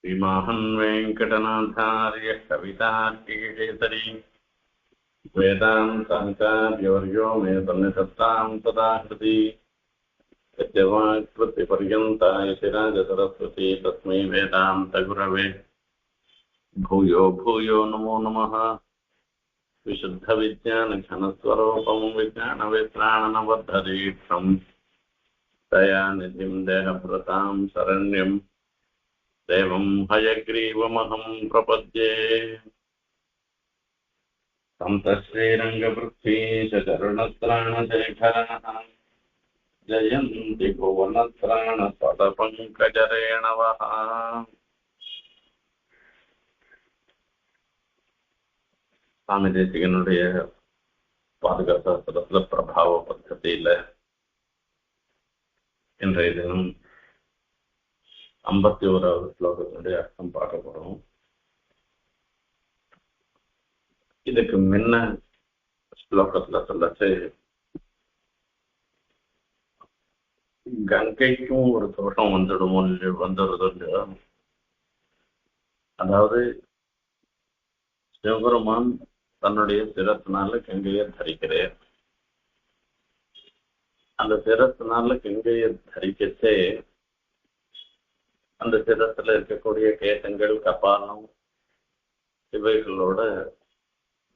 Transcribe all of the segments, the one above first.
श्रीमाहन् वेङ्कटनाथार्य कवितार्किकेसरी वेदान्ताचार्यवर्यो मे सन्निधत्तां सदा हृदि यद्यवाक्कृतिपर्यन्ता यतिराजसरस्वती तस्मै वेदान्तगुरवे भूयो भूयो नमो नमः। विशुद्धविज्ञानघनस्वरूपं विज्ञानवित्राणनबद्धदीक्षं दयानिधिं देहभृतां शरण्यं देवं हयग्रीवमहं प्रपद्ये। सन्तश्रीरङ्गपृथ्वीशरणत्राणशेखरः जयन्ति भुवनत्राणपदपङ्कजरेणवः। சுவாமி தேசிகனுடைய பாதுகாப்பு பிரபாவ பద్ధதியில இன்றைய தினம் 51வது ஸ்லோகத்தினுடைய அர்த்தம் பார்க்க போறோம். இதுக்கு முன்ன ஸ்லோகத்துல சொல்லச்சு கங்கைக்கும் ஒரு தோஷம் வந்துடுறது இல்லையா? அதாவது சிவபெருமான் தன்னுடைய சிரத்தினால கங்கையை தரிக்கிறார். அந்த சிரத்தினால கங்கையை தரிக்கச்சே அந்த சிரத்துல இருக்கக்கூடிய கேசங்கள் கபாலம் இவைகளோட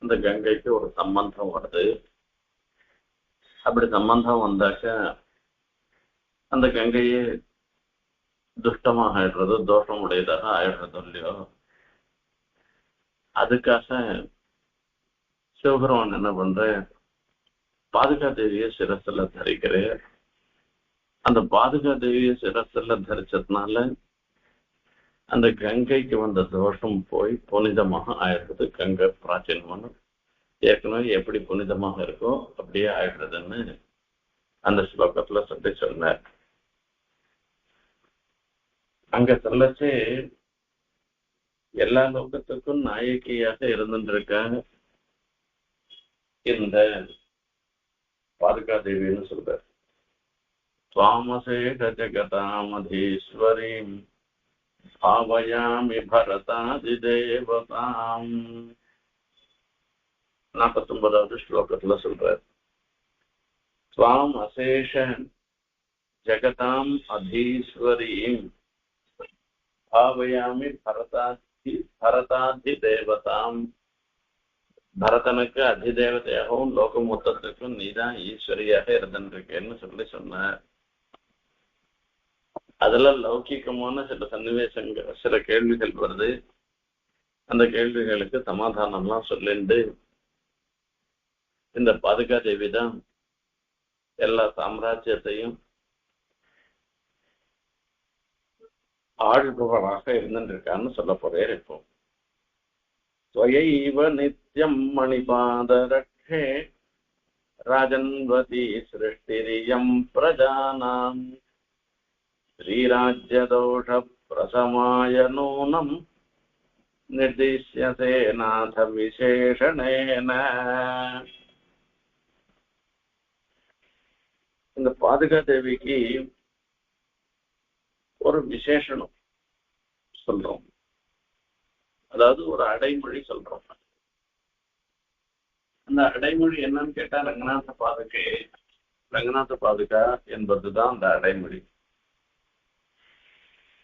அந்த கங்கைக்கு ஒரு சம்பந்தம் வருது. அப்படி சம்பந்தம் வந்தாக்க அந்த கங்கையே துஷ்டமாக ஆயிடுறது, தோஷம் உடையதாக ஆயிடுறது இல்லையோ? அதுக்காக சிவபெருமான் என்ன பண்ற, பாதுகா தேவியை சிரஸ்ல தரிக்கிறேன். அந்த பாதுகா தேவியை சிரஸ்ல தரிச்சதுனால அந்த கங்கைக்கு வந்த தோஷம் போய் புனிதமாக ஆயிடுறது. கங்கை பிராச்சீனமான ஏற்கனவே எப்படி புனிதமாக இருக்கோ அப்படியே ஆயிடுறதுன்னு அந்த ஸ்லோகத்துல சொல்லி சொன்னார். அங்க சொல்லச்சு எல்லா லோகத்துக்கும் நாயகியாக இருந்துருக்காங்க இந்த பாதுகா தேவின்னு சொல்றார். சுவாமசேக ஜகதாமதீஸ்வரீம் பாவயாமி பரதாதிதேவதாம் 49வது ஸ்லோகத்துல சொல்றார். ஸ்வாம் அசேஷ ஜகதாம் அதீஸ்வரீம் பாவயாமி பரதாதி தேவதாம். பரதனுக்கு அதிதேவதையாகவும் லோக மொத்தத்துக்கும் நீதான் ஈஸ்வரியாக இருந்திருக்கேன்னு சொல்லி சொன்னார். அதுல லௌகிகமான சில சன்னிவேசங்கள், சில கேள்விகள் வருது. அந்த கேள்விகளுக்கு சமாதானம்லாம் சொல்லிண்டு இந்த பாதுகா தேவி தான் எல்லா சாம்ராஜ்யத்தையும் ஆழ்பவராக இருந்துருக்கான்னு சொல்ல போறேன். இப்போ ஸ்வயைவ நித்யம் மணிபாதரக்ஷே ராஜன்வதி சிருஷ்டிரியம் பிரஜானாம் ஸ்ரீராஜ்யதோஷ பிரசமாய நூனம் நிர்திஷ்யசே நாத விசேஷணேன. இந்த பாதுகா தேவிக்கு ஒரு விசேஷனம் சொல்றோம், அதாவது ஒரு அடைமொழி சொல்றோம். அந்த அடைமொழி என்னன்னு கேட்டா ரங்கநாத பாதுகா என்பதுதான் அந்த அடைமொழி.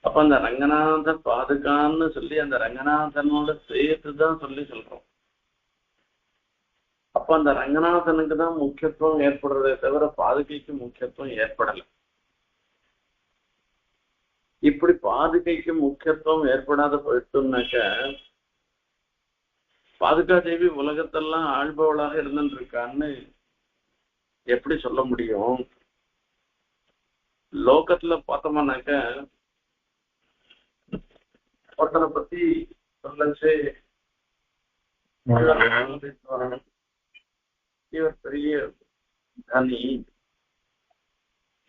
அப்ப அந்த ரங்கநாத பாதுகான்னு சொல்லி அந்த ரங்கநாதனோட சேர்த்துதான் சொல்றோம். அப்ப அந்த ரங்கநாதனுக்கு தான் முக்கியத்துவம் ஏற்படுறதே தவிர பாதுகைக்கு முக்கியத்துவம் ஏற்படலை. இப்படி பாதுகைக்கு முக்கியத்துவம் ஏற்படாத போயிட்டுனாக்க பாதுகா தேவி உலகத்தெல்லாம் ஆள்பவளாக இருந்துருக்கான்னு எப்படி சொல்ல முடியும்? லோகத்துல பார்த்தோம்னாக்க ஒருத்தனை பத்தி சொல்லச்சு, இவர் பெரிய தனி,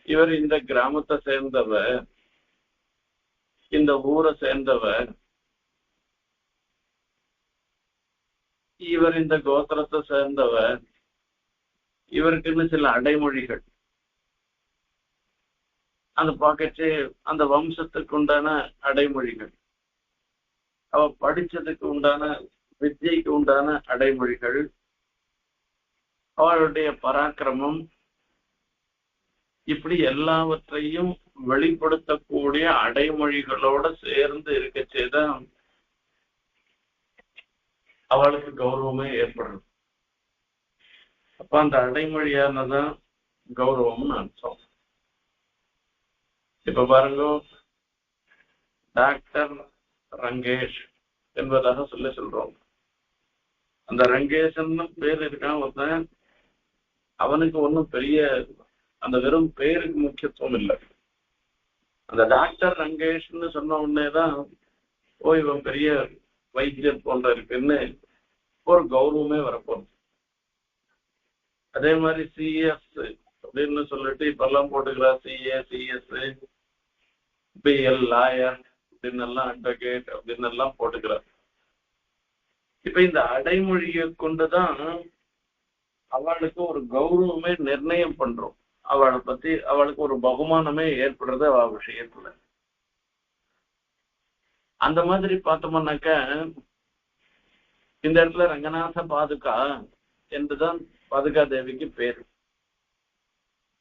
இவர் இந்த கிராமத்தை சேர்ந்தவர், இந்த ஊரை சேர்ந்தவர், இவர் இந்த கோத்திரத்தை சேர்ந்தவர், இவருக்குன்னு சில அடைமொழிகள் அந்த பாக்கெட்டு அந்த வம்சத்துக்கு உண்டான அடைமொழிகள் அவ படிச்சதுக்கு உண்டான வித்யைக்கு உண்டான அடைமொழிகள், அவளுடைய பராக்கிரமம், இப்படி எல்லாவற்றையும் வெளிப்படுத்தக்கூடிய அடைமொழிகளோட சேர்ந்து இருக்கச்சேதான் அவளுக்கு கௌரவமே ஏற்படுறது. அப்ப அந்த அடைமொழியானதான் கௌரவம்னு அர்த்தம். இப்ப பாருங்க, டாக்டர் ரங்கேஷ் என்பதாக சொல்றோம். அந்த ரங்கேஷன் பேர் இருக்கான் ஒருத்தன், அவனுக்கு ஒன்றும் பெரிய அந்த வெறும் பேருக்கு முக்கியத்துவம் இல்லை. அந்த டாக்டர் ரங்கேஷ்னு சொன்ன உடனேதான் ஓ இவன் பெரிய வைத்தியர் போன்ற இருக்குன்னு ஒரு கௌரவமே வரப்போகுது. அதே மாதிரி சிஎஸ் அப்படின்னு சொல்லிட்டு இப்ப எல்லாம் போட்டுக்கிறா, சிஏ, சிஎஸ், பிஎல், லாயர் அப்படின்னு எல்லாம், அட்வொகேட் அப்படின்னு எல்லாம் போட்டுக்கிறார். இப்ப இந்த அடைமொழியை கொண்டுதான் அவளுக்கு ஒரு கௌரவமே நிர்ணயம் பண்றோம். அவளை பத்தி அவளுக்கு ஒரு பகுமானமே ஏற்படுறது அவ விஷயத்துல. அந்த மாதிரி பார்த்தோம்னாக்க இந்த இடத்துல ரங்கநாத பாதுகா என்றுதான் பாதுகா தேவிக்கு பேரு.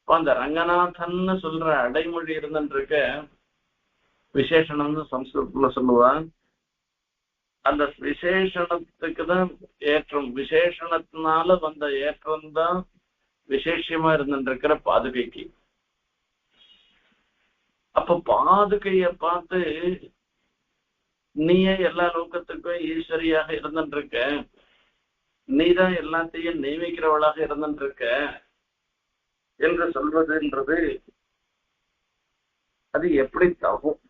அந்த ரங்கநாதன் சொல்ற அடைமொழி இருந்துருக்க விசேஷணம்னு சம்ஸ்கிருதத்துல சொல்லுவான். அந்த விசேஷணத்துக்கு தான் ஏற்றம், விசேஷணத்தினால வந்த ஏற்றம் தான் விசேஷமா இருந்துருக்கிற பாதுகைக்கு. அப்ப பாதுகைய பார்த்து நீயே எல்லா லோகத்துக்கும் ஈஸ்வரியாக இருந்துருக்க, நீதான் எல்லாத்தையும் நியமிக்கிறவளாக இருந்துருக்க என்று சொல்வதுன்றது அது எப்படி தகும்?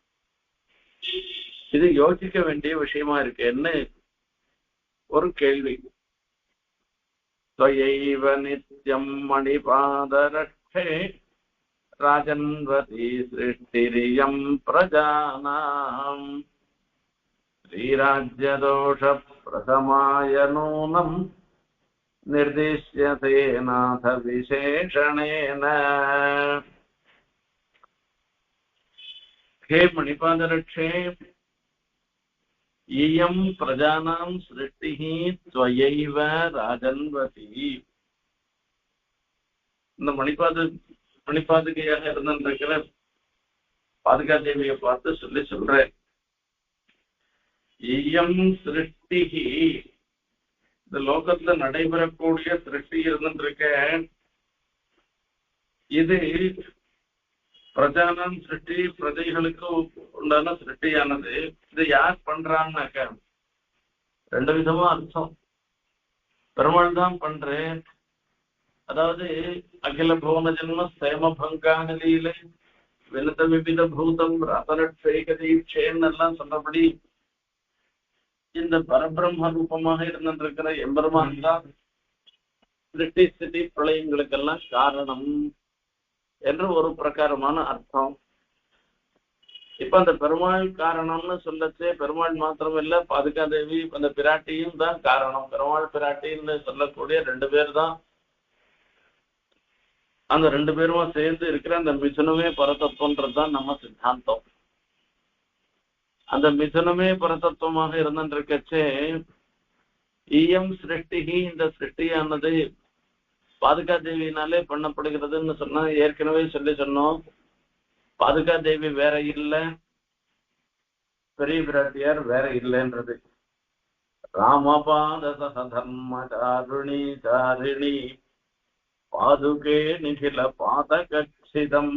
இது யோசிக்க வேண்டிய விஷயமா இருக்குன்னு ஒரு கேள்வி. त्वयैव नित्यं मणिपादरक्षे राजन्वती सृष्टिरियं प्रजानाम् श्रीराज्यदोषप्रशमाय नूनं निर्दिश्यते नाथ विशेषणेन. हे मणिपादरक्षे इयं प्रजानां सृष्टिः त्वयैव राजन्वती. இந்த மணிப்பாதுகையாக இருந்திருக்கிற பாதுகா தேவியை பார்த்து சொல்றேன். இயம் சிருஷ்டிஹி, இந்த லோகத்துல நடைபெறக்கூடிய சிருஷ்டி இருந்திருக்க, இது பிரஜானம் சிருஷ்டி, பிரஜைகளுக்கு உண்டான சிருஷ்டியானது. இது யார் பண்றான்னாக்க ரெண்டு விதமா அர்த்தம். பெருமாள் தான் பண்றேன், அதாவது அகில புவன ஜென்ம சேம பங்கானலியில வினத விவித பூதம் ரதனட்சேகதீட்சேன்னு எல்லாம் சொன்னபடி இந்த பரபிரம்ம ரூபமாக இருந்திருக்கிற எம்பெருமான் தான் சிருஷ்டி ஸ்திதி பிரளயங்களுக்கெல்லாம் காரணம் என்று ஒரு பிரகாரமான அர்த்தம். இப்ப அந்த பெருமாள் காரணம்னு சொல்லச்சே பெருமாள் மாத்திரம் இல்ல, பாதுகா தேவி அந்த பிராட்டியும் தான் காரணம். பெருமாள் பிராட்டின்னு சொல்லக்கூடிய ரெண்டு பேர் தான். அந்த ரெண்டு பேருமா சேர்ந்து இருக்கிற அந்த மிதுனமே பரதத்துவன்றதுதான் நம்ம சித்தாந்தம். அந்த மிதுனமே பரதத்துவமாக இருந்துருக்கச்சே ஈயம் சிருஷ்டிகி, இந்த சிருஷ்டியானது பாதுகா தேவியினாலே பண்ணப்படுகிறதுன்னு சொன்னா ஏற்கனவே சொன்னோம். பாதுகா தேவி வேற இல்லை, பெரிய பிராட்டியார் வேற இல்லைன்றது. ராமபாத சதர்ம சாருணி சாரிணி பாதுகே நிகில பாதகச்சிதம்.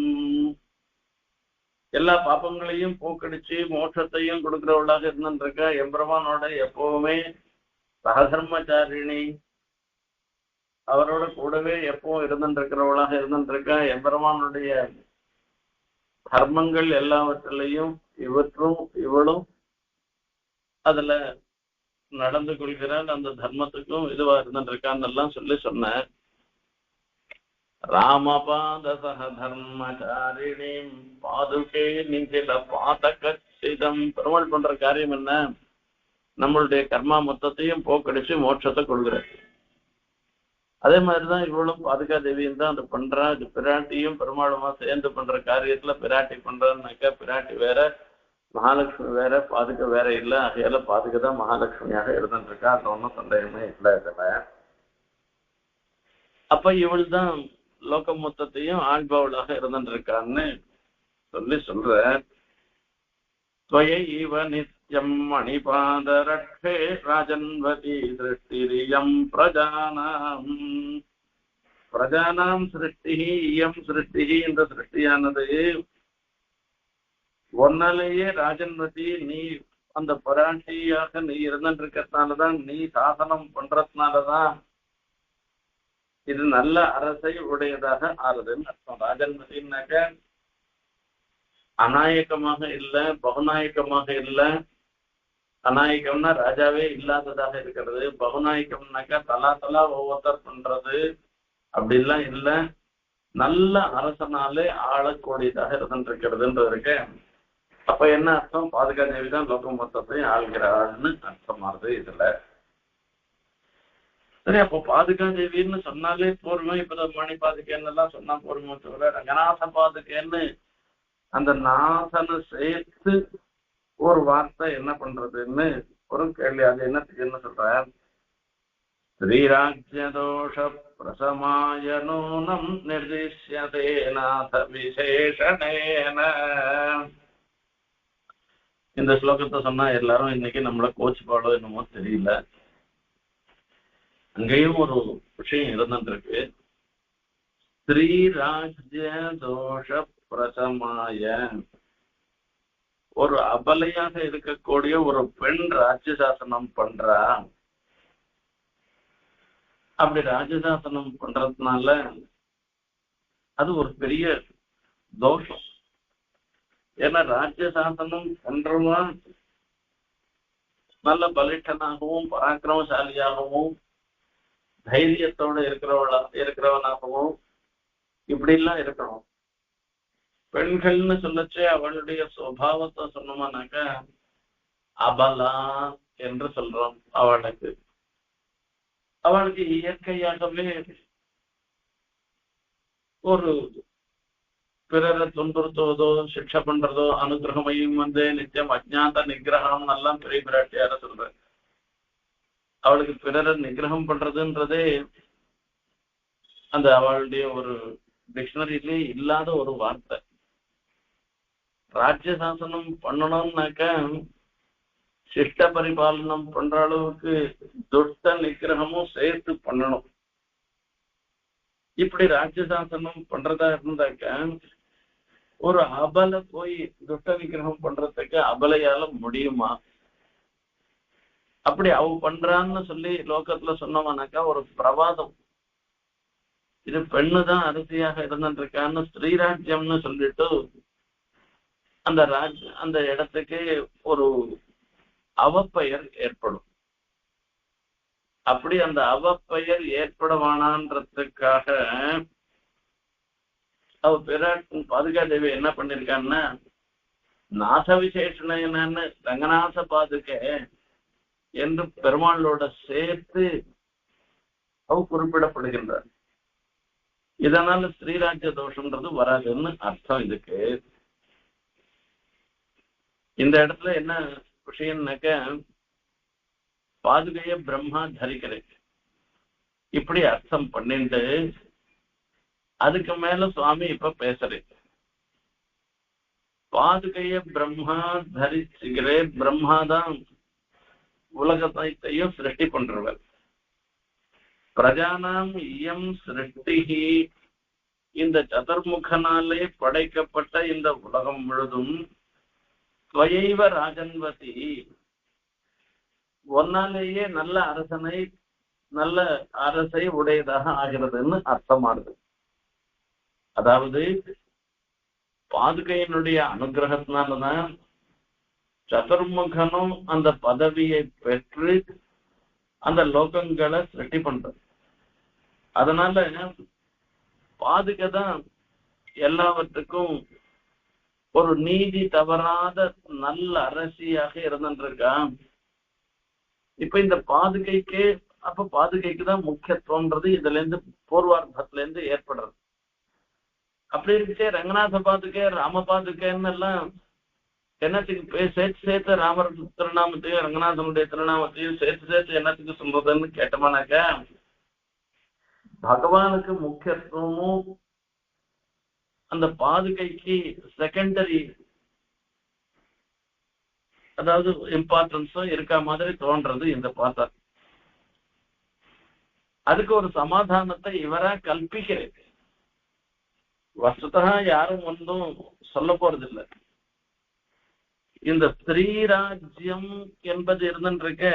எல்லா பாப்பங்களையும் போக்கடிச்சு மோட்சத்தையும் கொடுக்கிறவளாக இருந்துருக்க எம்பெருமானோட எப்பவுமே சகதர்மச்சாரிணி, அவரோட கூடவே எப்பவும் இருந்துருக்கிறவளாக இருந்துருக்க எம்பெருமானுடைய தர்மங்கள் எல்லாவற்றிலையும் இவளும் அதுல நடந்து கொள்கிறாள். அந்த தர்மத்துக்கும் இதுவா இருந்துருக்கான்னு எல்லாம் சொன்ன ராமபாத சகதர்மச்சாரிணி பாதுகே நிகில பாதகச்சிதம். பெருமாள் பண்ற காரியம் என்ன? நம்மளுடைய கர்மா மொத்தத்தையும் போக்கடிச்சு மோட்சத்தை கொள்கிறார். அதே மாதிரிதான் இவளும் பாதுகா தேவியும் தான் அது பண்றா. இது பிராட்டியும் பெருமாளுமா சேர்ந்து பண்ற காரியத்துல பிராட்டி பண்றான்னாக்கா பிராட்டி வேற, மகாலட்சுமி வேற பாதுகை வேற இல்ல, ஆகையால பாதுகை தான் மகாலட்சுமியாக இருந்துட்டு இருக்கா. அது ஒன்றும் சந்தேகமே இல்லை இதுல. அப்ப இவள் தான் லோக மொத்தத்தையும் ஆள்பவளாக இருந்துட்டு இருக்கான்னு சொல்ற. त्वयैव नित्यं मणिपादरक्षे राजन्वती दृष्टिरियं प्रजानाम्. பிரஜானாம் சிருஷ்டி இயம் சிருஷ்டி, இந்த சிருஷ்டியானது ஒன்னாலேயே ராஜன்வதி, நீ அந்த பராட்சியாக நீ இருந்துட்டு இருக்கிறதுனாலதான், நீ சாசனம் பண்றதுனாலதான் இது நல்ல அரசை உடையதாக ஆறுதுன்னு அர்த்தம். ராஜன்வதினாக்க அநாயகமாக இல்ல, பகுநாயகமாக இல்ல. அநாயகம்னா ராஜாவே இல்லாததாக இருக்கிறது, பகுநாயகம்னாக்கா தலா ஒவ்வொருத்தர் பண்றது அப்படிலாம் இல்ல. நல்ல அரசனாலே ஆளக்கூடியதாக இருந்துருக்கிறதுன்றது இருக்கு. அப்ப என்ன அர்த்தம்? பாதுகா தேவி தான் லோகம் மொத்தத்தை ஆள்கிறாள்னு அர்த்தமாகுது இதுல. சரி, அப்போ பாதுகா தேவின்னு சொன்னாலே போருமே. இப்ப மணி பாதுகைன்னு எல்லாம் சொன்னா போருமே தவிர, ரங்கநாத பாதுகைன்னு அந்த நாசனை சேர்த்து ஒரு வார்த்தை என்ன பண்றதுன்னு ஒரு கேள்வி. அது என்ன சொல்ற? ஸ்ரீராஜ்யதோஷ பிரசமாய நூனம் நிர்திஷ்யதே நாத விசேஷணேன. இந்த ஸ்லோகத்தை சொன்னா எல்லாரும் இன்னைக்கு நம்மள கோச்சு பாடோ என்னமோ தெரியல. அங்கேயும் ஒரு விஷயம் இருந்துருக்கு. ஸ்ரீராஜ்ய தோஷ பிரசமாய, ஒரு அபலையாக இருக்கக்கூடிய ஒரு பெண் ராஜ்யசாசனம் பண்றா. அப்படி ராஜ்யசாசனம் பண்றதுனால அது ஒரு பெரிய தோஷம். ஏன்னா ராஜ்யசாசனம் பண்றவன் நல்ல பலிஷ்டனாகவும் பராக்கிரமசாலியாகவும் தைரியத்தோட இருக்கிறவனாகவும் இப்படி எல்லாம் இருக்கணும். பெண்கள்னு சொல்லச்சே அவளுடைய சுபாவத்தை சொன்னோம்னாக்க அபலா என்று சொல்றோம். அவளுக்கு இயற்கையாகவே ஒரு பிறரை துன்புறுத்துவதோ சிக்ஷை பண்றதோ அனுகிரகமையும் நித்தியம் அஜ்ஞாத நிகிரகம் எல்லாம் பெரிய பிராட்டியார சொல்ற. அவளுக்கு பிறரை நிகிரகம் பண்றதுன்றதே அந்த அவளுடைய ஒரு டிக்ஷனரியிலே இல்லாத ஒரு வார்த்தை. ராஜ்யசாசனம் பண்ணணும்னாக்க சிஷ்ட பரிபாலனம் பண்ற அளவுக்கு துஷ்ட நிகிரகமும் சேர்த்து பண்ணணும். இப்படி ராஜ்யசாசனம் பண்றதா இருந்தாக்க ஒரு அபலை போய் துஷ்ட நிகிரகம் பண்றதுக்கு அபலையால முடியுமா? அப்படி அவ பண்றான்னு சொல்லி லோகத்துல சொன்னவனாக்கா ஒரு பிரவாதம். இது பெண்ணுதான் அரசியாக இருந்துட்டு இருக்கான்னு ஸ்ரீராஜ்யம்னு சொல்லிட்டு அந்த இடத்துக்கு ஒரு அவப்பெயர் ஏற்படும். அப்படி அந்த அவப்பெயர் ஏற்படவானான்றதுக்காக அவ பாதுகா தேவி என்ன பண்ணிருக்கான்னா, நாச விசேஷன என்னன்னு ரங்கநாத பாதுகை என்று பெருமாளோட சேர்த்து அவ குறிப்பிடப்படுகின்றார். இதனால ஸ்ரீராஜ்ய தோஷம்ன்றது வராதுன்னு அர்த்தம். இதுக்கு இந்த இடத்துல என்ன விஷயம்னாக்க, பாதுகைய பிரம்மா தரிக்கிறேன் இப்படி அர்த்தம் பண்ணிட்டு அதுக்கு மேல சுவாமி இப்ப பேசுறேன். பாதுகைய பிரம்மா தரிச்சுக்கிறே, பிரம்மாதான் உலகத்தையும் சிருஷ்டி பண்றவர். பிரஜானாம் இயம் சிருஷ்டி, இந்த சதுர்முகனாலே படைக்கப்பட்ட இந்த உலகம் முழுதும் ஸ்வயைவ ராஜன்வதி, ஒன்னாலேயே நல்ல அரசை உடையதாக ஆகிறதுன்னு அர்த்தமானது. அதாவது பாதுகையினுடைய அனுகிரகத்தினாலதான் சதுர்முகனும் அந்த பதவியை பெற்று அந்த லோகங்களை சிருஷ்டி பண்றது. அதனால பாதுகை தான் எல்லாவற்றுக்கும் ஒரு நீதி தவறாத நல்ல அரசியாக இருந்துருக்கா. இப்ப இந்த பாதுகைக்கு தான் முக்கியத்துவம்ன்றது இதுல இருந்து பூர்வார்த்தத்துல இருந்து ஏற்படுறது. அப்படி இருக்கே ரங்கநாத பாதுகை ராம பாதுகைன்னு எல்லாம் என்னத்துக்கு சேர்த்து ராமர் திருநாமத்தையும் ரங்கநாதனுடைய திருநாமத்தையும் சேர்த்து என்னத்துக்கு சொல்றதுன்னு கேட்டோம்னாக்கா, பகவானுக்கு முக்கியத்துவமும் அந்த பாதுகைக்கு செகண்டரி, அதாவது இம்பார்ட்டன்ஸும் இருக்க மாதிரி தோன்றது இந்த பார்த்தா. அதுக்கு ஒரு சமாதானத்தை இவரா கல்பிக்கிறது. வஸ்துதா யாரும் ஒன்றும் சொல்ல போறதில்லை. இந்த ஸ்திரீராஜ்யம் என்பது இருந்துருக்க,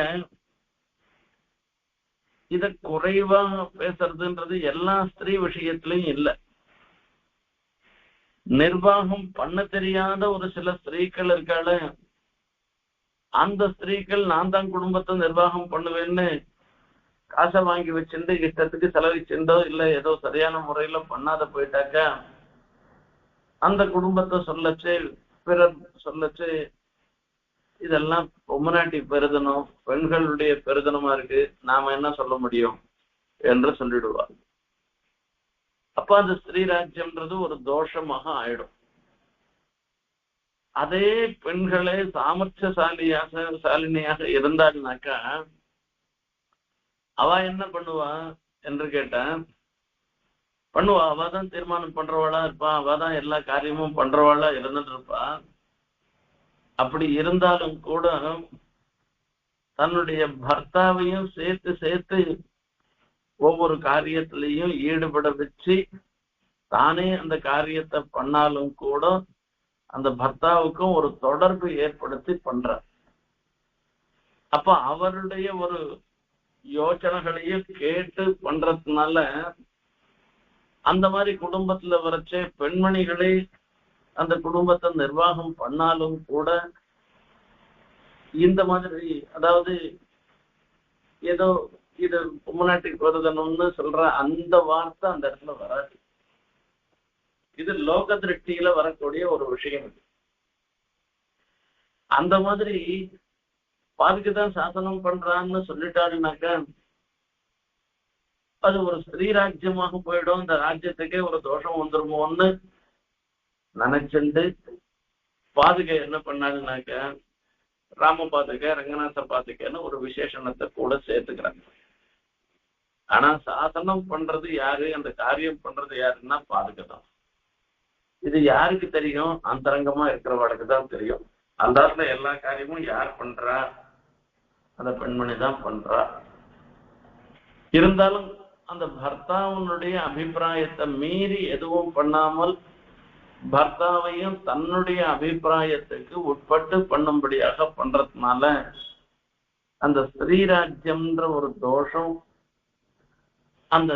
இத குறைவா பேசுறதுன்றது எல்லா ஸ்திரீ விஷயத்திலையும் இல்லை. நிர்வாகம் பண்ண தெரியாத ஒரு சில ஸ்திரீக்கள் இருக்கால, அந்த ஸ்திரீக்கள் நான் தான் குடும்பத்தை நிர்வாகம் பண்ணுவேன்னு காசை வாங்கி வச்சுட்டு இஷ்டத்துக்கு செலவிச்சுட்டோ இல்ல ஏதோ சரியான முறையில பண்ணாத போயிட்டாக்கா, அந்த குடும்பத்தை சொல்லச்சு பிறர் சொல்லச்சு இதெல்லாம் பொம்மநாட்டி பெருதனம், பெண்களுடைய பெருதனமா இருக்கு, நாம என்ன சொல்ல முடியும் என்று சொல்லிடுவார். அப்ப அந்த ஸ்ரீராஜ்யம்ன்றது ஒரு தோஷமாக ஆயிடும். அதே பெண்களே சாமர்த்தியசாலியாக இருந்தாள்னாக்கா அவ என்ன பண்ணுவா என்று கேட்டா, பண்ணுவா, அவதான் தீர்மானம் பண்றவாளா இருப்பா, அவதான் எல்லா காரியமும் பண்றவாளா இருந்துட்டு இருப்பா. அப்படி இருந்தாலும் கூட தன்னுடைய பர்த்தாவையும் சேர்த்து ஒவ்வொரு காரியத்திலையும் ஈடுபட வச்சு தானே அந்த காரியத்தை பண்ணாலும் கூட அந்த பர்த்தாவுக்கும் ஒரு தொடர்பு ஏற்படுத்தி பண்ற. அப்ப அவருடைய ஒரு யோசனைகளையும் கேட்டு பண்றதுனால அந்த மாதிரி குடும்பத்துல வரைச்சே பெண்மணிகளை அந்த குடும்பத்தை நிர்வாகம் பண்ணாலும் கூட இந்த மாதிரி, அதாவது ஏதோ இது பொம்மநாட்டிக்கு வருதணும்னு சொல்ற அந்த வார்த்தை அந்த இடத்துல வராது. இது லோக திருஷ்டியில வரக்கூடிய ஒரு விஷயம். அந்த மாதிரி பாதுக்குதான் சாசனம் பண்றான்னு சொல்லிட்டாருனாக்கா அது ஒரு ஸ்ரீராஜ்யமாக போயிடும். இந்த ராஜ்யத்துக்கே ஒரு தோஷம் வந்துருமோன்னு நினைச்சுண்டு பாதுகை என்ன பண்ணாங்கனாக்க ராம பாதுகை ரங்கநாத பாதுகைன்னு ஒரு விசேஷணத்தை கூட சேர்த்துக்கிறாங்க. ஆனா சாசனம் பண்றது யாரு, அந்த காரியம் பண்றது யாருன்னா பாதுகை தான். இது யாருக்கு தெரியும்? அந்தரங்கமா இருக்கிறவளுக்கு தான் தெரியும். அந்த இடத்துல எல்லா காரியமும் யார் பண்றா? அந்த பெண்மணி தான் பண்றா. இருந்தாலும் அந்த பர்த்தாவனுடைய அபிப்பிராயத்தை மீறி எதுவும் பண்ணாமல் பர்த்தாவையும் தன்னுடைய அபிப்பிராயத்துக்கு உட்பட்டு பண்ணும்படியாக பண்றதுனால அந்த ஸ்ரீராஜ்யம்ன்ற ஒரு தோஷம் அந்த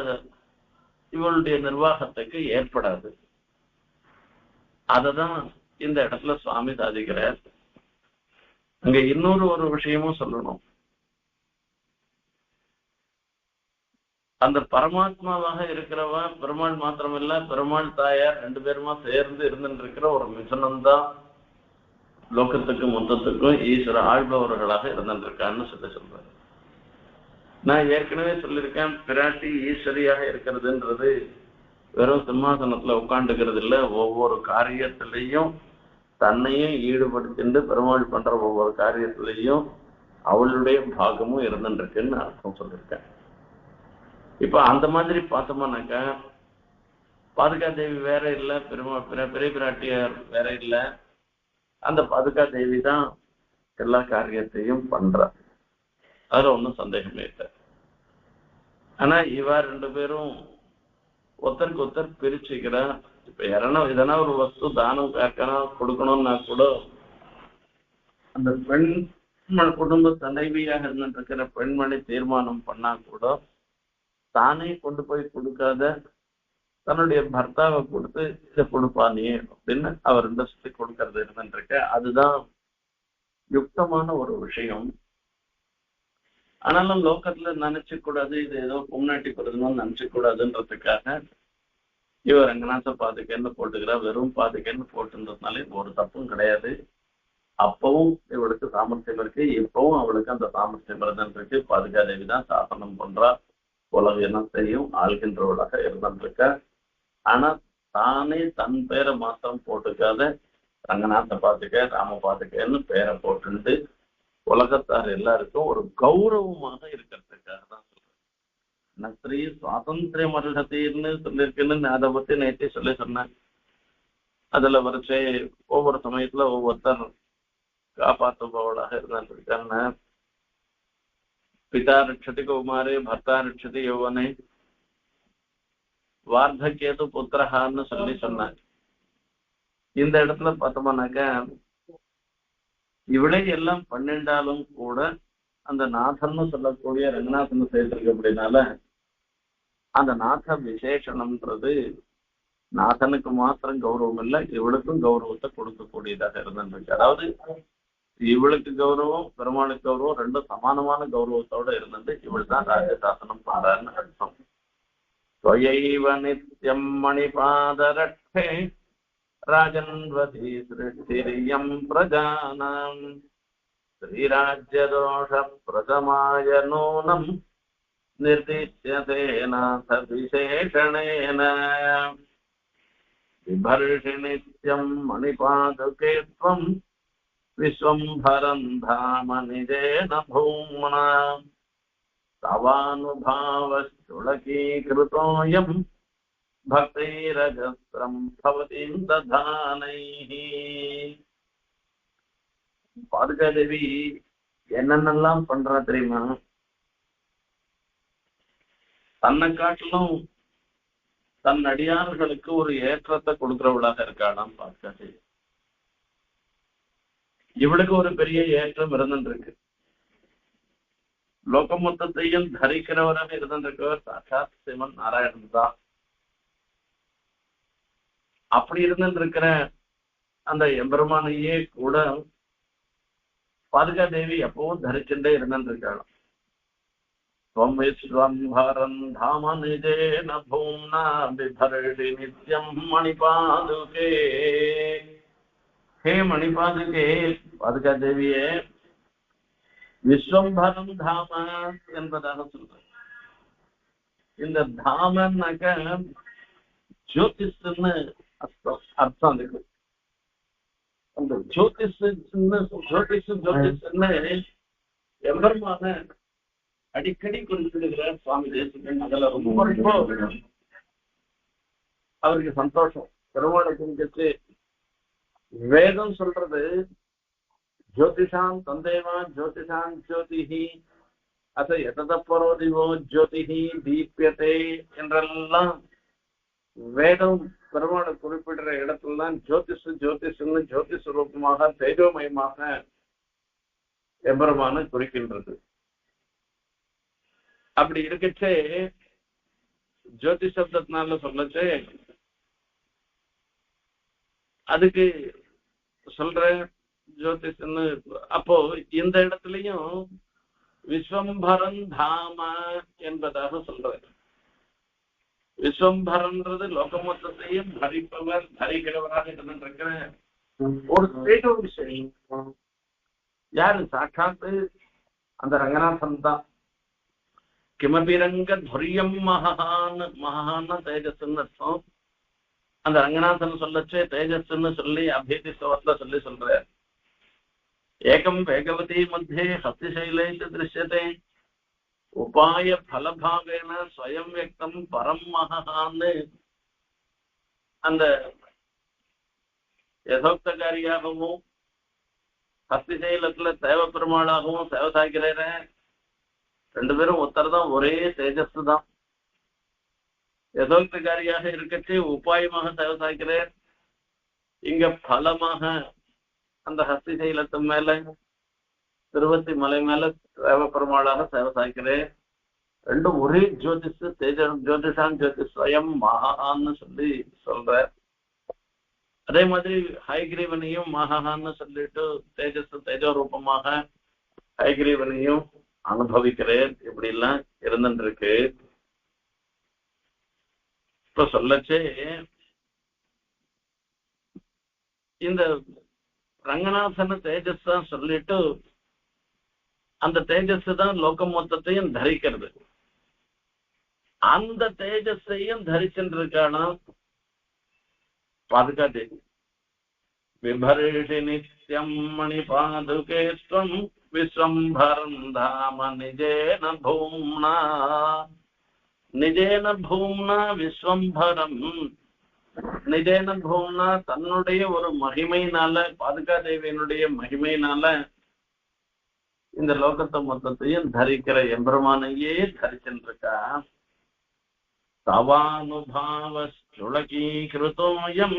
இவளுடைய நிர்வாகத்துக்கு ஏற்படாது. அததான் இந்த இடத்துல சுவாமி சாதிக்கிறார். அங்க இன்னொரு ஒரு விஷயமும் சொல்லணும். அந்த பரமாத்மாவாக இருக்கிறவா பெருமாள் மாத்திரமில்ல, பெருமாள் தாயார் ரெண்டு பேருமா சேர்ந்து இருந்துட்டு இருக்கிற ஒரு மிசனம்தான் லோகத்துக்கும் மொத்தத்துக்கும் ஈஸ்வர ஆழ்பவர்களாக இருந்துட்டு இருக்கான்னு சொல்றாரு. நான் ஏற்கனவே சொல்லியிருக்கேன், பிராட்டி ஈஸ்வரியாக இருக்கிறதுன்றது வெறும் சிம்மாசனத்துல உட்காந்துக்கிறது இல்ல, ஒவ்வொரு காரியத்திலையும் தன்னையும் ஈடுபடுத்திட்டு பெருமாள் பண்ற ஒவ்வொரு காரியத்திலையும் அவளுடைய பாகமும் இருந்துட்டு இருக்குன்னு அர்த்தம் சொல்லியிருக்கேன். இப்ப அந்த மாதிரி பார்த்தோம்னாக்கா பாதுகா தேவி வேற இல்ல, பெரிய பிராட்டியார் வேற இல்ல, அந்த பாதுகா தேவி தான் எல்லா காரியத்தையும் பண்ற. அதுல ஒன்றும் சந்தேகமே இல்லை. ஆனா இவா ரெண்டு பேரும் ஒருத்தருக்கு ஒருத்தர் பிரிச்சுக்கிறா. இப்ப யாரனா எதனா ஒரு வஸ்து தானம் காக்கணும் கொடுக்கணும்னா கூட அந்த பெண் குடும்ப தலைவியாக இருந்துட்டு இருக்கிற பெண்மணி தீர்மானம் பண்ணா கூட தானே கொண்டு போய் கொடுக்காத தன்னுடைய பர்த்தாவை கொடுத்து இதை கொடுப்பானே அப்படின்னு அவர் இந்த சுத்தி கொடுக்கறது இருந்துருக்க. அதுதான் யுக்தமான ஒரு விஷயம். ஆனாலும் லோக்கத்துல நினைச்சு கூடாது, இது ஏதோ பொம்நாட்டி கொடுக்கணும்னு நினைச்சு கூடாதுன்றதுக்காக இவர் ரங்கநாத பாதுகைன்னு போட்டுக்கிறா. வெறும் பாதுகைன்னு போட்டுன்றதுனால ஒரு தப்பும் கிடையாது. அப்பவும் இவளுக்கு சாமர்த்தியம் இருக்கு, இப்பவும் அவளுக்கு அந்த சாமர்த்தியம் இருக்கு. பாதுகா தேவி தான் சாசனம் பண்றா, உலக இனத்தையும் ஆள்கின்றவளாக இருந்துருக்க. ஆனா தானே தன் பேரை மாத்திரம் போட்டுக்காத ரங்கநாத பாதுகை ராம பாதுகைன்னு பேரை போட்டு உலகத்தார் எல்லாருக்கும் ஒரு கௌரவமாக இருக்கிறதுக்காக தான் சொல்றேன். ஸ்ரீ சுவாதந்திரிய மருகத்தீர்னு சொல்லியிருக்குன்னு அதை பத்தி நேற்று சொன்னேன். அதுல வரிசை ஒவ்வொரு சமயத்துல ஒவ்வொருத்தர் காப்பாற்றுபவளாக இருந்திருக்காங்க. பிதா ரிட்சதி கௌமாரே பர்த்தா ரிட்சதி யௌவனே வார்த்தகேது புத்திரஹான்னு சொன்னாங்க. இந்த இடத்துல பார்த்தோம்னாக்க இவளை எல்லாம் பன்னெண்டாலும் கூட அந்த நாதன்னு சொல்லக்கூடிய ரங்கநாதன் சேர்த்திருக்கு. அப்படின்னால அந்த நாத விசேஷனம்ன்றது நாதனுக்கு மாத்திரம் கௌரவம் இல்லை, இவளுக்கும் கௌரவத்தை கொடுக்கக்கூடியதாக இருந்திருக்கு. அதாவது இவளுக்கு கௌரவம் பெருமாளுக்கு கௌரவம் ரெண்டும் சமானமான கௌரவத்தோட இருந்தது. இவள் தான் ராஜசாசனம் பாடுறான்னு அர்த்தம். ஸ்வயைவ நித்யம் மணிபாதரட்சே ராஜன்வதி சிருஷ்டிரியம் பிரஜானாம் ஸ்ரீராஜ்யதோஷ பிரதமாய நூனம் நிர்திஷ்யதே நாத விசேஷணேன விபர்ஷி நித்யம் மணிபாதுகே த்வம் விஸ்வம்பரம் தாம நிஜேன பூம்னா தவானுபாவஸ்துலகீகிருதோயம் பக்திரஜஸ்ரம் பவதீம் ததானைஹி. பாதுகாதேவி என்னென்னலாம் பண்றா தெரியுமா? தன்னை காட்டிலும் தன் அடியார்களுக்கு ஒரு ஏற்றத்தை கொடுக்கிறவளாக இருக்காளாம் பாதுகாதேவி. இவளுக்கு ஒரு பெரிய ஏற்றம் இருந்துருக்கு. லோக மொத்தத்தையும் தரிக்கிறவராக இருந்திருக்கவர் சாட்சாத் சிவன் நாராயணன் தான். அப்படி இருந்திருக்கிற அந்த எம்பெருமானையே கூட பாதுகாதேவி எப்பவும் தரிச்சுட்டே இருந்திருக்காளாம். தாம நிஜேன பூம்னா பிபர்ஷி நித்யம் மணிபாதுகே. ஹே மணிபாதுகே, பாதுகாதேவியே, விஸ்வம்பரம் தாம என்பதாக சொல்ற. இந்த தாமன்னாக்க ஜோதிஷ்ன்னு அர்த்தம் இருக்கு. அந்த ஜோதிஷ்ன்னு எம்பெருமான அடிக்கடி குறிப்பிடுகிறார் சுவாமி தேசிகன். அதுல ரொம்ப ரொம்ப அவருக்கு சந்தோஷம். பெருமாளை குறிச்சு வேதம் சொல்றது ஜோதிஷாம் தந்தேவா ஜோதிஷாம் ஜோதிஹி அத எதப்பரோ திவோ ஜோதிஹி தீப்யதே என்றெல்லாம் வேதம் பெருமாளை குறிப்பிடுற இடத்துலதான் ஜோதிஷுன்னு ஜோதிஷ் ரூபமாக தேஜோமயமாக எம்பெருமான குறிக்கின்றது. அப்படி இருக்கச்சே ஜோதி சப்தத்தினால சொல்லச்சே அதுக்கு சொல்ற ஜோதிஷன்னு. அப்போ இந்த இடத்துலயும் விஸ்வம்பரன் தாம என்பதாக சொல்ற. விஸ்வம்பரன்றது லோகமொத்தத்தையும் தரிப்பவர் தரிக்கிறவராக இருந்திருக்கிற ஒரு தேஜோ விஷயம். யாரு? சாட்சாத்து அந்த ரங்கநாதன் தான். கிமபிரங்க துரியம் மகான தேஜஸ்ன்னு அர்த்தம். அந்த ரங்கநாதன் சொல்லச்சே தேஜஸ்ன்னு சொல்லி அபீதி ஸ்தவத்துல சொல்ற. ஏகம் வேகவதி மத்தியே ஹஸ்திசைலே திருஷ்யத்தை உபாய பலபாகேன ஸ்வயம் வியக்தம் பரம் மகான்னு அந்த யதோக்தகாரியாகவும் ஹஸ்திசைலத்துல தேவ பெருமாளாகவும் சேவை சாய்க்கிறேன். ரெண்டு பேரும் ஒருத்தர் தான், ஒரே தேஜஸ் தான். யதோக்தகாரியாக இருக்கச்சு உபாயமாக சேவை சாய்க்கிறேன். இங்க பலமாக அந்த ஹஸ்திசைலத்து மேல திருவத்தி மலை மேல தேவ பெருமாளாக சேவை சாய்க்கிறேன். ரெண்டும் ஒரே ஜோதிஷ் ஜோதிஷான் ஜோதிஷ் ஸ்வயம் மகான்னு சொல்லி சொல்ற. அதே மாதிரி ஹைகிரீவனையும் மகான்னு சொல்லிட்டு தேஜஸ் தேஜோ ரூபமாக ஹைகிரீவனையும் அனுபவிக்கிறேன். இப்படி எல்லாம் இருந்துருக்கு. இப்ப சொல்லச்சே இந்த ரங்கநாதன தேஜஸ் தான் சொல்லிட்டு அந்த தேஜஸ் தான் லோகம் மொத்தத்தையும் தரிக்கிறது. அந்த தேஜஸையும் தரிச்சுருக்கானா பாதுகாதேவி. விபர்ஷி நித்யம் மணிபாதுகே ஸ்வம் விஸ்வம்பரம் தாம நிஜேன பூம்னா நிஜேன பூம்னா விஸ்வம்பரம் நிஜேன பூம்னா தன்னுடைய ஒரு மகிமையினால பாதுகா தேவியனுடைய மகிமையினால இந்த லோகத்தை மொத்தத்தையும் தரிக்கிற எம்பெருமானையே தரிச்சுருக்கா. தவானுபாவ சுளகீகிருதோயம்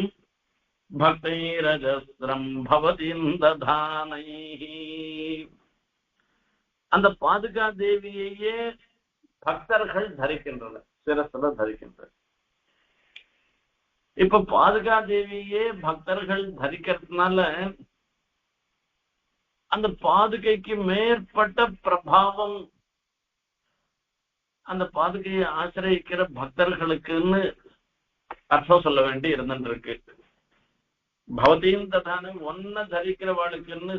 பக்தைரஜஸ்ரம் பவதிந்ததானை. அந்த பாதுகா தேவியையே பக்தர்கள் தரிக்கின்றனர், சிரசுல தரிக்கின்றனர். இப்ப பாதுகா தேவியே பக்தர்கள் தரிக்கிறதுனால அந்த பாதுகைக்கு மேற்பட்ட பிரபாவம் அந்த பாதுகையை ஆசிரியிக்கிற பக்தர்களுக்குன்னு அர்த்தம் சொல்ல வேண்டி இருந்துருக்கு. பவதியும் ததான ஒன்ன தரிக்கிறவாளுக்குன்னு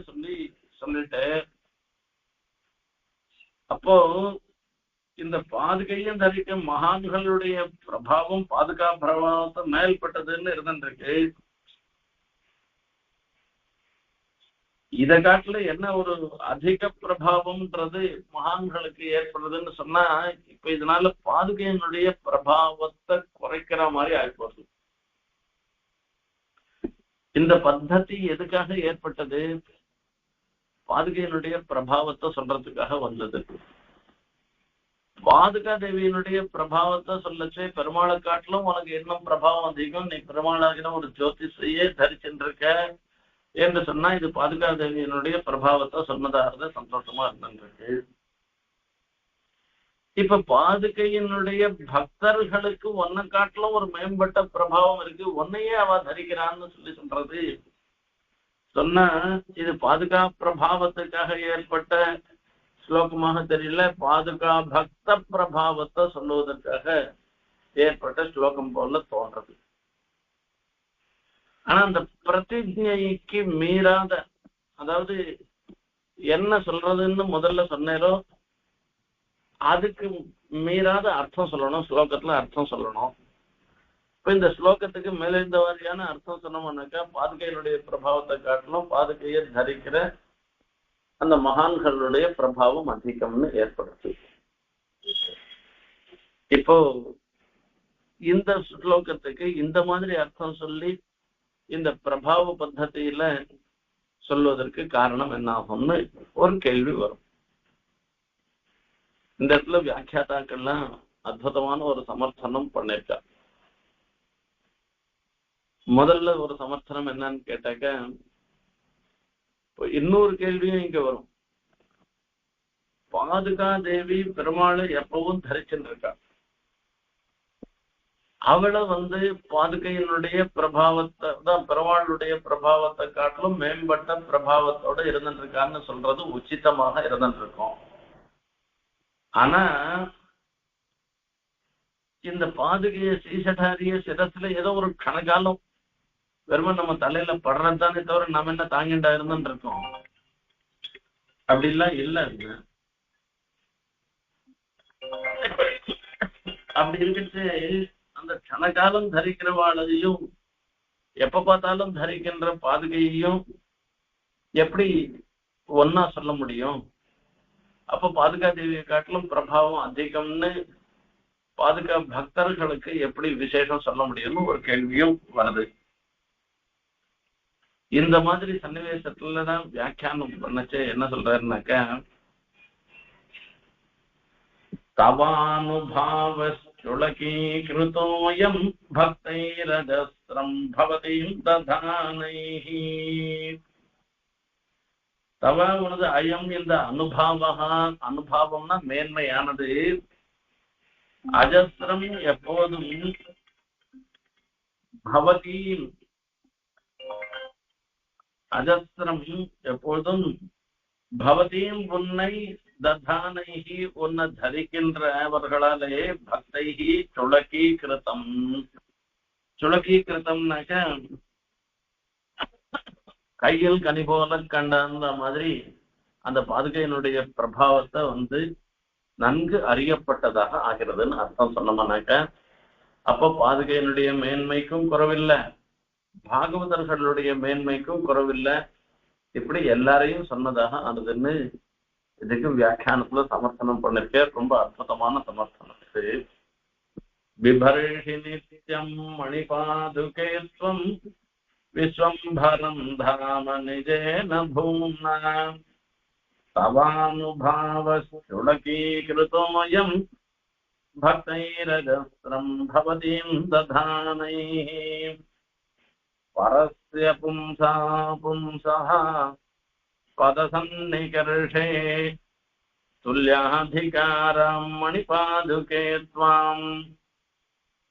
சொல்லிட்டு அப்போ இந்த பாதுகையும் தரிக்க மகான்களுடைய பிரபாவம் பாதுகா பிரபாவத்தை மேல்பட்டதுன்னு இருந்துருக்கு. இதை காட்டுல என்ன ஒரு அதிக பிரபாவம்ன்றது மகான்களுக்கு ஏற்படுறதுன்னு சொன்னா இப்ப இதனால பாதுகையினுடைய பிரபாவத்தை குறைக்கிற மாதிரி ஆகிப்போகுது. இந்த பத்ததி எதுக்காக ஏற்பட்டது? பாதுகையினுடைய பிரபாவத்தை சொல்றதுக்காக வந்தது. பாதுகா தேவியினுடைய பிரபாவத்தை சொல்லச்சே பெருமாளை காட்டிலும் உனக்கு இன்னும் பிரபாவம் அதிகம், நீ பெருமாளாகின ஒரு ஜோதிஷையே தரிச்சுருக்க என்று சொன்னா இது பாதுகா தேவியினுடைய பிரபாவத்தை சொன்னதாக சந்தோஷமா இருந்திருக்கு. இப்ப பாதுகையினுடைய பக்தர்களுக்கு ஒன்ன காட்டிலும் ஒரு மேம்பட்ட பிரபாவம் இருக்கு, ஒன்னையே அவ தரிக்கிறான்னு சொல்றது சொன்னா இது பாதுகா பிரபாவத்துக்காக ஏற்பட்ட ஸ்லோகமாக தெரியல, பாதுகா பக்த பிரபாவத்தை சொல்லுவதற்காக ஏற்பட்ட ஸ்லோகம் போல தோன்றது. ஆனா அந்த பிரதிஜைக்கு மீறாத, அதாவது என்ன சொல்றதுன்னு முதல்ல சொன்னேரோ அதுக்கு மீறாத அர்த்தம் சொல்லணும், ஸ்லோகத்துல அர்த்தம் சொல்லணும். இப்ப இந்த ஸ்லோகத்துக்கு மேலிருந்த வாரியான அர்த்தம் சொன்னோம்னாக்கா பாதுகையினுடைய பிரபாவத்தை காட்டணும், பாதுகையை தரிக்கிற அந்த மகான்களுடைய பிரபாவம் அதிகம்னு ஏற்படுத்து. இப்போ இந்த ஸ்லோகத்துக்கு இந்த மாதிரி அர்த்தம் சொல்லி இந்த பிரபாவ பத்ததியில சொல்வதற்கு காரணம் என்ன ஆகும்னு ஒரு கேள்வி வரும். இந்த இடத்துல வியாக்கியாதாக்கள்லாம் அற்புதமான ஒரு சமர்த்தனம் பண்ணிருக்கா. முதல்ல ஒரு சமர்த்தனம் என்னன்னு கேட்டாக்க இன்னொரு கேள்வியும் இங்க வரும். பாதுகா தேவி பெருமாளை எப்பவும் தரிச்சுட்டு இருக்கா, அவளை பாதுகையினுடைய பிரபாவத்தை தான் பெருமாளுடைய பிரபாவத்தை காட்டிலும் மேம்பட்ட பிரபாவத்தோட இருந்துருக்கான்னு சொல்றது உச்சிதமாக இருந்துருக்கும். ஆனா இந்த பாதுகைய ஸ்ரீசடாரிய சிரசுல ஏதோ ஒரு கணக்காலம் வெறும நம்ம தலையில படுறதுதானே தவிர நம்ம என்ன தாங்கிண்டா இருந்துட்டு இருக்கோம், அப்படிலாம் இல்ல. அப்படி இருக்கிட்டு அந்த கணக்காலம் தரிக்கிறவாளையும் எப்ப பார்த்தாலும் தரிக்கின்ற பாதுகையையும் எப்படி ஒன்னா சொல்ல முடியும்? அப்ப பாதுகா தேவியை காட்டிலும் பிரபாவம் அதிகம்னு பாதுகா பக்தர்களுக்கு எப்படி விசேஷம் சொல்ல முடியும்னு ஒரு கேள்வியும் வருது. இந்த மாதிரி சன்னிவேசத்துலதான் வியாக்கியானம் பண்ணச்சே என்ன சொல்றாருனாக்க தவானுபாவ சுளகீகிருதோயம் பக்தைரஜஸ்ரம் பவதிம் ததானைஹி. தவ உனது அயம் இந்த அனுபாவம்னா மேன்மையானது, அஜஸ்ரம் எப்போதும் பவதி அஜஸ்ரம் எப்பொழுதும் பவதியும் உன்னை ததானைஹி உன்னை தரிக்கின்றவர்களாலே பக்தைஹி சுளகீகிருதம். சுளகீகிருதம்னாக்க கையில் கனி போல கண்ட மாதிரி அந்த பாதுகையினுடைய பிரபாவத்தை நன்கு அறியப்பட்டதாக ஆகிறதுன்னு அர்த்தம் சொன்னோம்னாக்க அப்ப பாதுகையினுடைய மேன்மைக்கும் குறவில்லை, பாகவதர்களுடைய மேன்மைக்கும் குறவில்லை. இப்படி எல்லாரையும் சொன்னதாக ஆனதுன்னு இதுக்கு வியாக்கியானத்துல சமர்த்தனம் பண்ணிருக்க. ரொம்ப அற்புதமான சமர்த்தனம் இது. பிபர்ஷி நித்யம் மணிபாதுகே த்வம் விஸ்வம்பரம் தாம நிஜேன பூம்னா தவானுபாவஸ்ருடகீகிருதோயம் பக்தைரஜஸ்ரம் பவதீம் ததானைः பரஸ்ய பும்சா பும்சः பதசன்னிகர்ஷே துல்யாதிகாரம் மணிபாதுகே த்வாம்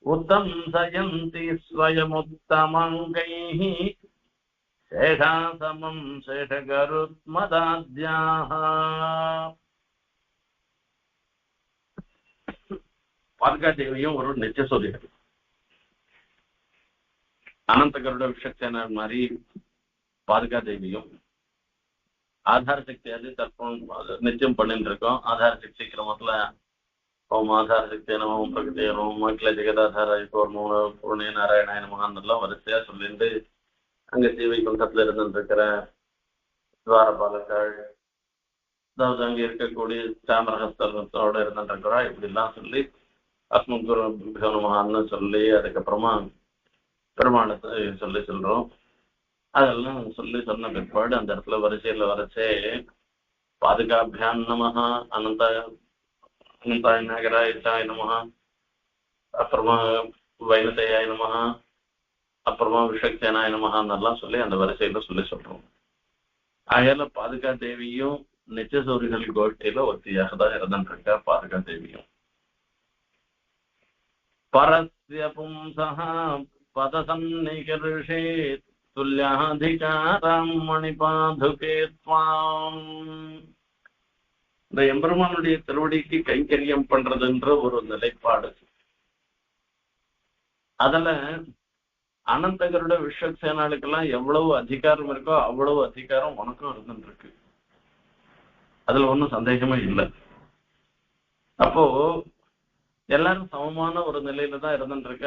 உத்தம்சயந்தி ஸ்வயமுத்தமங்கைः சேஷாசமம் சேஷகருத்மதாத்யாः. பாதுகா தேவியும் ஒரு நித்தியசூரிகள். அனந்தகருட விஷக்சேன மாதிரி பாதுகா தேவியும் ஆதார சக்தி அது தற்போது நிச்சயம் பண்ணிட்டு இருக்கோம். ஆதார சக்தி கிரமத்துல ஓம் ஆதார சக்தி நமம் பிரகதி ஓம் அகில ஜெகதாதார பூர்ணே நாராயணாய நமகான்னெல்லாம் வரிசையா சொல்லிட்டு அங்க தீவை குண்டத்துல இருந்துட்டு இருக்கிற துவாரபாலர்கள், அதாவது அங்க இருக்கக்கூடிய சாமரஹஸ்தோட இருந்துட்டு இருக்கிறா. இப்படி எல்லாம் சொல்லி அஸ்மத் குரு நமகான்னு சொல்லி அதுக்கப்புறமா பெருமானத்தை சொல்லி சொல்றோம். அதெல்லாம் சொல்லி சொன்ன பிற்பாடு அந்த இடத்துல வரிசையில வரைச்சே பாதுகாபியான் நமஹா அனந்தாய நாகராய நமஹா, அப்புறமா வைனதேயாய நமஹா, அப்புறமா விஷக்சேனாய நமஹான்னெல்லாம் சொல்லி அந்த வரிசையில சொல்லி சொல்றோம். ஆகையால பாதுகா தேவியும் நித்தியசூரிகள் கோஷ்டியில ஒத்தியாக தான் இருந்துட்டு இருக்கா. பாதுகா தேவியும் பரஸ்ய பும்சஹ பதசன்னிகர்ஷே துல்யாதிகாரம் மணிபாதுகே த்வாம். இந்த எம்பெருமானுடைய திருவடிக்கு கைங்கரியம் பண்றதுன்ற ஒரு நிலைப்பாடு. அதுல அனந்தகருட விஷக்சேனாளுக்கெல்லாம் எவ்வளவு அதிகாரம் இருக்கோ அவ்வளவு அதிகாரம் உனக்கும் இருந்துட்டு இருக்கு. அதுல ஒன்றும் சந்தேகமே இல்லை. அப்போ எல்லாரும் சமமான ஒரு நிலையில தான் இருந்துட்டு இருக்க.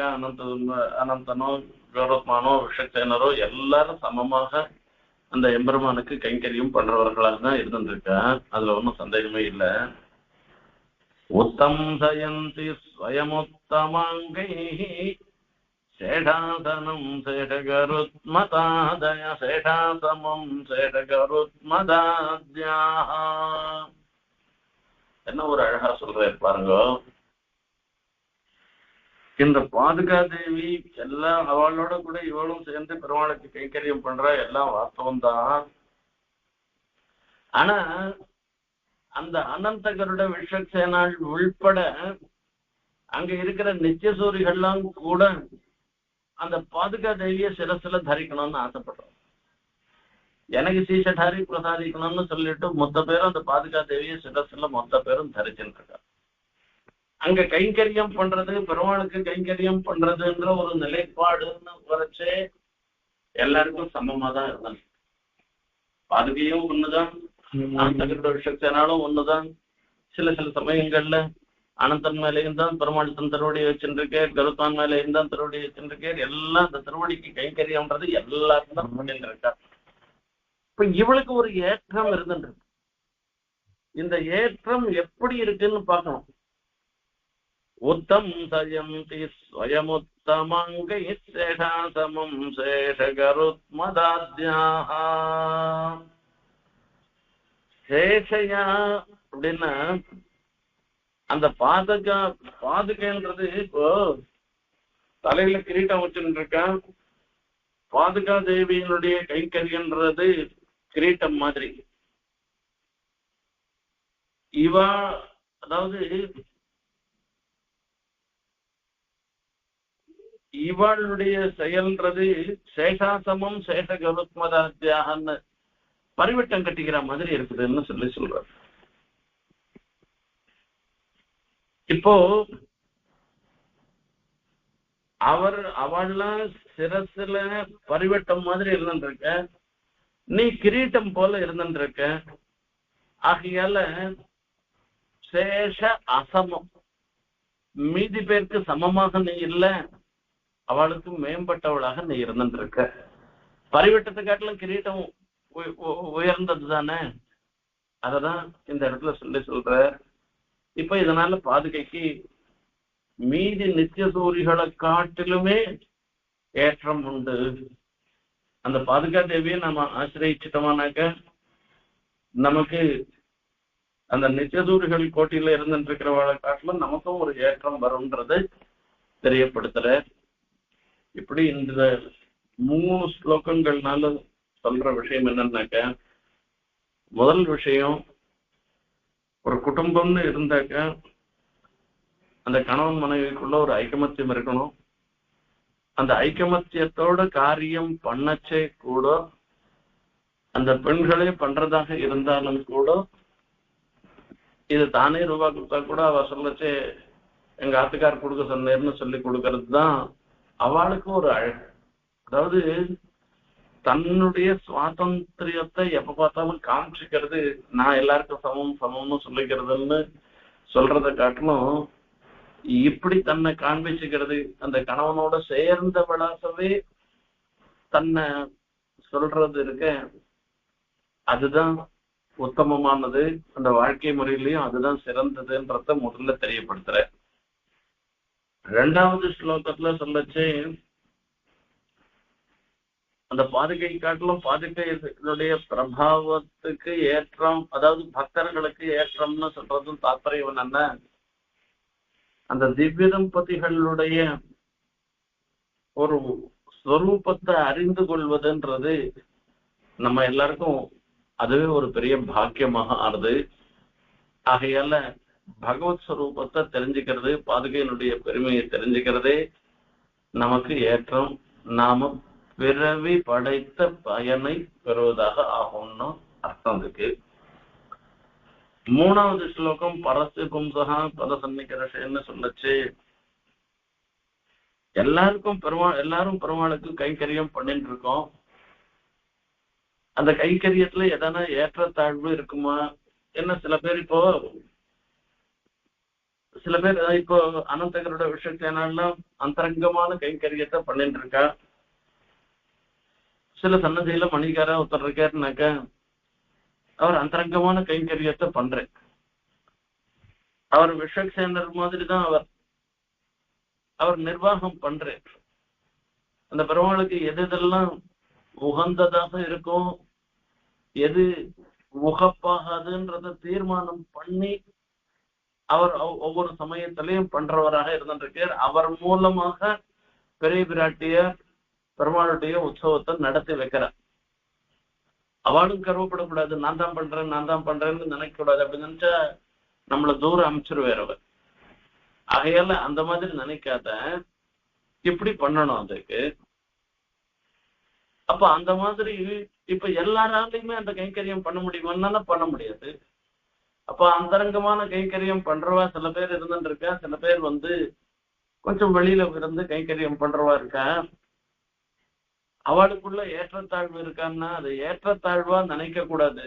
அனந்தனோ கௌரவமானோ விஷக்சேனரோ எல்லாரும் சமமாக அந்த எம்பெருமானுக்கு கைங்கரியம் பண்றவர்களாக தான் இருந்துட்டு இருக்கா. அதுல ஒன்றும் சந்தேகமே இல்லை. உத்தம் சயந்தி ஸ்வயமுத்தமங்கைः சேஷாசனம் சேஷகருத்மதாதய சேஷாசமம் சேஷகருத்மதாத்யாः. என்ன ஒரு அழகா சொல்றேன் பாருங்க. இந்த பாதுகா தேவி எல்லாம் அவளோட கூட இவளும் சேர்ந்து பெருமாளுக்கு கைங்கரியம் பண்ற எல்லாம் வாஸ்தவம் தான். ஆனா அந்த அனந்தகருட விஷக்சேனாள் உள்பட அங்க இருக்கிற நித்தியசூரிகள்லாம் கூட அந்த பாதுகா தேவிய சிரசுல தரிக்கணும்னு ஆசைப்படுறோம். எனக்கு சீசடாரி பிரசாதிக்கணும்னு சொல்லிட்டு மொத்த பேரும் அந்த பாதுகா தேவிய சிரசுல மொத்த பேரும் தரிச்சுட்டு இருக்கா. அங்க கைங்கரியம் பண்றது, பெருமாளுக்கு கைங்கரியம் பண்றதுன்ற ஒரு நிலைப்பாடுன்னு குறைச்சே எல்லாருக்கும் சமமா தான் இருந்தாங்க. பாதுகையும் ஒண்ணுதான், அனந்தகருட விஷக்சேனாலும் ஒண்ணுதான். சில சமயங்கள்ல அனந்தன் மேலேயும் தான் பெருமாள் தன் திருவடியை வச்சுருக்கேன், கருத்தான் மேலேயும் தான் திருவடியை வச்சுருக்கேன். எல்லாம் அந்த திருவடிக்கு கைங்கரியம்ன்றது எல்லாரும் தான் பண்ணிட்டு இருக்கா. இப்ப இவளுக்கு ஒரு ஏற்றம் இருந்துட்டு, இந்த ஏற்றம் எப்படி இருக்குன்னு பார்க்கணும். உத்தம் சயந்தி ஸ்வயமுத்தமங்கை சேஷாசமம் சேஷகருத்மதாத்யாः. சேஷையா அப்படின்னா அந்த பாதுகைன்றது இப்போ தலையில கிரீட்டம் வச்சுட்டு இருக்கான். பாதுகா தேவியினுடைய கைங்கரியன்றது கிரீட்டம் மாதிரி. இவா அதாவது இவளுடைய செயல்ன்றது சேஷாசமம் சேஷகருத்மதாத்யாகன்னு பரிவட்டம் கட்டிக்கிற மாதிரி இருக்குதுன்னு சொல்றாரு. இப்போ அவள்லாம் சிரசுல பரிவட்டம் மாதிரி இருந்துருக்க, நீ கிரீட்டம் போல இருந்துருக்க. ஆகையால சேஷ அசமம், மீதி பேருக்கு சமமாக நீ இல்ல அவளுக்கு மேம்பட்டவளாக நீ இருந்துருக்க. பரிவட்டத்தை காட்டிலும் கிரீட்டம் உயர்ந்தது தானே, அததான் இந்த இடத்துல சொல்ற. இப்ப இதனால பாதுகைக்கு மீதி நித்திய சூரிகளை காட்டிலுமே ஏற்றம் உண்டு. அந்த பாதுகா தேவியை நாம ஆசிரியிச்சிட்டோமானாக்க நமக்கு அந்த நித்தியசூரிகள் கோட்டியில இருந்துட்டு இருக்கிறவளை காட்டிலும் நமக்கும் ஒரு ஏற்றம் வரும்ன்றது தெரியப்படுத்துற. இப்படி இந்த 3 ஸ்லோகங்கள்னால சொல்ற விஷயம் என்னன்னாக்க, முதல் விஷயம், ஒரு குடும்பம்னு இருந்தாக்க அந்த கணவன் மனைவிக்குள்ள ஒரு ஐக்கமத்தியம் இருக்கணும். அந்த ஐக்கமத்தியத்தோட காரியம் பண்ணச்சே கூட, அந்த பெண்களே பண்றதாக இருந்தாலும் கூட, இது தானே ரூபா கொடுத்தா கூட அவ சொல்லச்சே எங்க ஆத்துக்கார் கொடுக்க சொன்னேர்னு சொல்லி கொடுக்கறது தான் அவளுக்கு ஒரு அழகு. அதாவது தன்னுடைய சுவாதந்திரியத்தை எப்ப பார்த்தாலும் காமிச்சிக்கிறது, நான் எல்லாருக்கும் சமம்னு சொல்லிக்கிறதுன்னு சொல்றதை காட்டிலும் இப்படி தன்னை காண்பிச்சுக்கிறது, அந்த கணவனோட சேர்ந்தவளாகவே தன்னை சொல்றது இருக்க, அதுதான் உத்தமமானது. அந்த வாழ்க்கை முறையிலையும் அதுதான் சிறந்ததுன்றத முதல்ல தெரியப்படுத்துற. 2வது ஸ்லோகத்துல சொல்லச்சு, அந்த பாதுகை காட்டிலும் பாதுகையினுடைய பிரபாவத்துக்கு ஏற்றம், அதாவது பக்தர்களுக்கு ஏற்றம்னு சொல்றதும் தாற்பயம் என்ன, அந்த திவ்ய தம்பதிகளுடைய ஒரு ஸ்வரூபத்தை அறிந்து கொள்வதுன்றது நம்ம எல்லாருக்கும் அதுவே ஒரு பெரிய பாக்கியமாக ஆறுது. ஆகையால பகவத் ஸ்வரூபத்தை தெரிஞ்சுக்கிறது, பாதுகையினுடைய பெருமையை தெரிஞ்சுக்கிறதே நமக்கு ஏற்றம். நாம பிறவி படைத்த பயனை பெறுவதாக ஆகும்னு அர்த்தம் இருக்கு. 3வது ஸ்லோகம் பரஸ்ய பும்சகா பத சன்னிகரஷன்னு சொல்லச்சு, எல்லாரும் பெருமாளுக்கு கைங்கரியம் பண்ணிட்டு இருக்கோம். அந்த கைங்கரியத்துல எதனா ஏற்றத்தாழ்வு இருக்குமா என்ன? சில பேர் இப்போ அனந்தகரோட விஷயத்தினாலாம் அந்தரங்கமான கைங்கரியத்தை பண்ணிட்டு இருக்கா. சில சன்னதியில மணிக்கார ஒருத்தர் இருக்காருனாக்க அவர் அந்தரங்கமான கைங்கரியத்தை பண்றேன். அவர் விஷக்சேனர் மாதிரி தான் அவர் நிர்வாகம் பண்றேன். அந்த பெருமாளுக்கு எதெல்லாம் உகந்ததாக இருக்கும், எது உகப்பாகாதுன்றத தீர்மானம் பண்ணி அவர் ஒவ்வொரு சமயத்திலையும் பண்றவராக இருந்திருக்கார். அவர் மூலமாக பெரிய பிராட்டிய பெருமாளுடைய உற்சவத்தை நடத்தி வைக்கிறார். அவளும் கருவப்படக்கூடாது, நான் தான் பண்றேன்னு நினைக்க கூடாது. அப்படின்னு நினைச்சா நம்மள தூரம் அமைச்சிருவார் அவர். ஆகையால அந்த மாதிரி நினைக்காத, இப்படி பண்ணணும் அதுக்கு. அப்ப அந்த மாதிரி இப்ப எல்லாராலையுமே அந்த கைங்கரியம் பண்ண முடியுமான்னா பண்ண முடியாது. அப்ப அந்தரங்கமான கைங்கரியம் பண்றவா சில பேர் இருந்துட்டு இருக்கா, சில பேர் கொஞ்சம் வெளியில இருந்து கைங்கரியம் பண்றவா இருக்கா. அவளுக்குள்ள ஏற்றத்தாழ்வு இருக்கான்னா அது ஏற்றத்தாழ்வா நினைக்க கூடாது.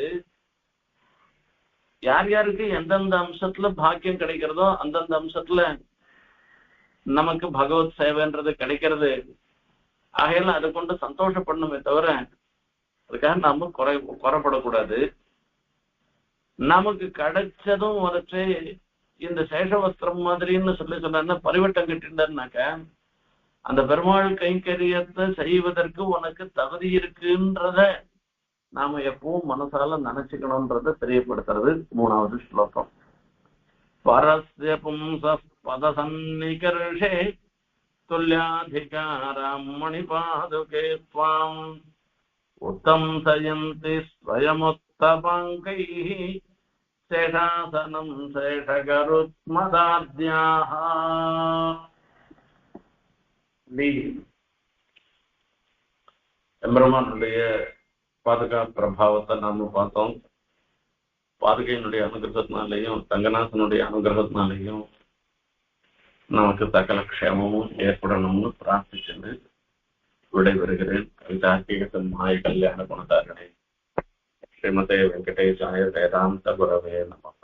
யார் யாருக்கு எந்தெந்த அம்சத்துல பாக்கியம் கிடைக்கிறதோ அந்தந்த அம்சத்துல நமக்கு பகவத் சேவைன்றது கிடைக்கிறது. ஆகையில அதை கொண்டு சந்தோஷப்படணுமே தவிர அதுக்காக நாம குறைப்படக்கூடாது. நமக்கு கிடைச்சதும் வரைச்சு இந்த சேஷவஸ்திரம் மாதிரின்னு சொன்னா பரிவட்டம் கட்டினாக்க அந்த பெருமாள் கைங்கரியத்தை செய்வதற்கு உனக்கு தகுதி இருக்குன்றத நாம எப்பவும் மனசால நினைச்சுக்கணும்ன்றத தெரியப்படுத்துறது 3வது ஸ்லோகம். பரஸ்ய பும்ச பத சன்னிகர்ஷே துல்யாதிகாரம் மணிபாதுகே த்வாம் உத்தம் சயந்தி ஸ்வயமுத்தபாங்கைஹ சேஷாசனம் சேஷகருத்மதாத்யாஹ. எம்பெருமானுடைய பாதுகா பிரபாவத்தை நாம பார்த்தோம். பாதுகையினுடைய அனுகிரகத்தினாலேயும் ரங்கநாதனுடைய அனுகிரகத்தினாலேயும் நமக்கு சகல க்ஷேமமும் ஏற்படணும்னு பிரார்த்திச்சுட்டு விடைபெறுகிறேன். கவிதார்க்கிக சிம்ஹாய கல்யாண குணதாரணை ஸ்ரீமதே வெங்கடேசாய வேதாந்த குரவே நமஹ.